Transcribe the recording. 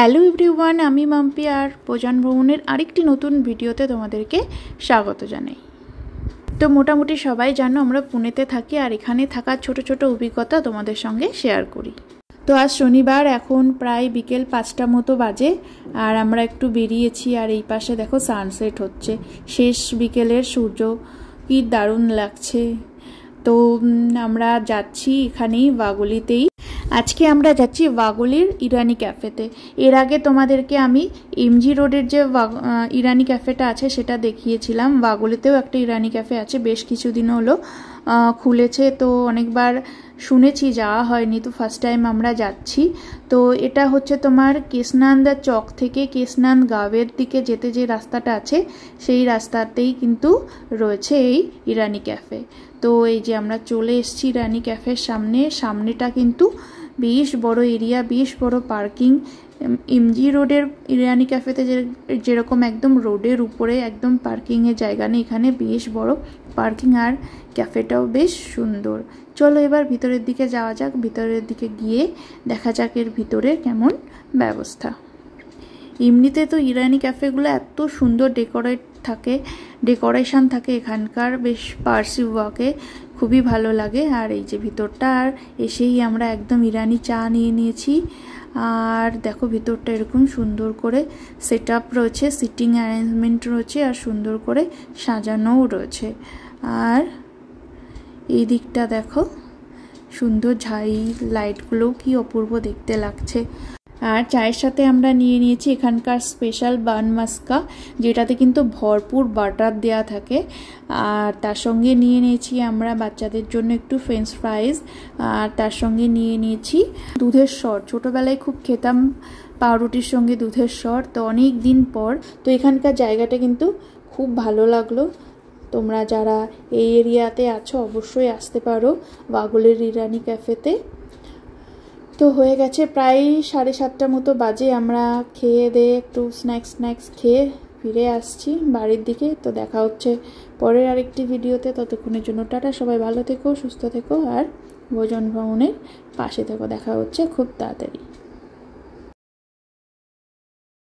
Hello everyone, আমি মাম্পি আর প্রজান ভ্রমণের আরেকটি নতুন ভিডিওতে তোমাদেরকে স্বাগত জানাই। তো মোটামুটি সবাই জানো আমরা পুনেতে থাকি, আর এখানে থাকার ছোট ছোট অভিজ্ঞতা তোমাদের সঙ্গে শেয়ার করি। তো আজ শনিবার, এখন প্রায় বিকেল 5টা মতো বাজে, আর আমরা একটু বেরিয়েছি। আর এই পাশে দেখো সানসেট হচ্ছে, শেষ বিকেলের সূর্য, কি দারুণ লাগছে। তো আমরা যাচ্ছি এখানেই ওয়াগলিতেই। আজকে আমরা যাচ্ছি ওয়াগলির ইরানি ক্যাফেতে। এর আগে তোমাদেরকে আমি এমজি রোডের যে ইরানি ক্যাফেটা আছে সেটা দেখিয়েছিলাম। ওয়াগলিতেও একটা ইরানি ক্যাফে আছে, বেশ কিছুদিন হলো খুলেছে, তো অনেকবার শুনেছি, যাওয়া হয়নি, তো ফার্স্ট টাইম আমরা যাচ্ছি। তো এটা হচ্ছে তোমার কেশনান্দ চক থেকে কেশনান্দ গাঁওয়ের দিকে যেতে যে রাস্তাটা আছে সেই রাস্তাতেই কিন্তু রয়েছে এই ইরানি ক্যাফে। তো এই যে আমরা চলে এসেছি ইরানি ক্যাফের সামনেটা কিন্তু বেশ বড় এরিয়া, বেশ বড় পার্কিং। এমজি রোডের ইরানি ক্যাফেতে যেরকম একদম রোডের উপরে একদম পার্কিংয়ের জায়গা নেই, এখানে বেশ বড় পার্কিং, আর ক্যাফেটাও বেশ সুন্দর। চলো এবার ভিতরের দিকে যাওয়া যাক। ভিতরের দিকে গিয়ে দেখা যাক এর ভিতরে কেমন ব্যবস্থা। এমনিতে তো ইরানি ক্যাফেগুলো এত সুন্দর ডেকোরেশন থাকে এখানকার, বেশ পার্সি ওয়াকে খুবই ভালো লাগে। আর এই যে ভিতরটা, আর এসেই আমরা একদম ইরানি চা নিয়ে নিয়েছি। আর দেখো ভিতরটা এরকম সুন্দর করে সেট আপ রয়েছে, সিটিং অ্যারেঞ্জমেন্ট রয়েছে, আর সুন্দর করে সাজানোও রয়েছে। আর এই দিকটা দেখো সুন্দর ঝাই লাইটগুলোও কি অপূর্ব দেখতে লাগছে। আর চায়ের সাথে আমরা নিয়ে নিয়েছি এখানকার স্পেশাল বান মাস্কা, যেটাতে কিন্তু ভরপুর বাটার দেয়া থাকে। আর তার সঙ্গে নিয়ে নিয়েছি আমরা বাচ্চাদের জন্য একটু ফ্রেঞ্চ ফ্রাইজ, আর তার সঙ্গে নিয়ে নিয়েছি দুধের সর। ছোটোবেলায় খুব খেতাম পাউরুটির সঙ্গে দুধের সর, তো অনেক দিন পর। তো এখানকার জায়গাটা কিন্তু খুব ভালো লাগলো। তোমরা যারা এই এরিয়াতে আছো অবশ্যই আসতে পারো ওয়াগলির ইরানি ক্যাফেতে। তো হয়ে গেছে প্রায় 7:30 মতো বাজে, আমরা খেয়ে দিয়ে একটু স্ন্যাক্স খেয়ে ফিরে আসছি বাড়ির দিকে। তো দেখা হচ্ছে পরের আরেকটি ভিডিওতে। ততক্ষণের জন্য টাটা, সবাই ভালো থেকো, সুস্থ থেকো, আর ভোজন ভ্রমণের পাশে থেকো। দেখা হচ্ছে খুব তাড়াতাড়ি।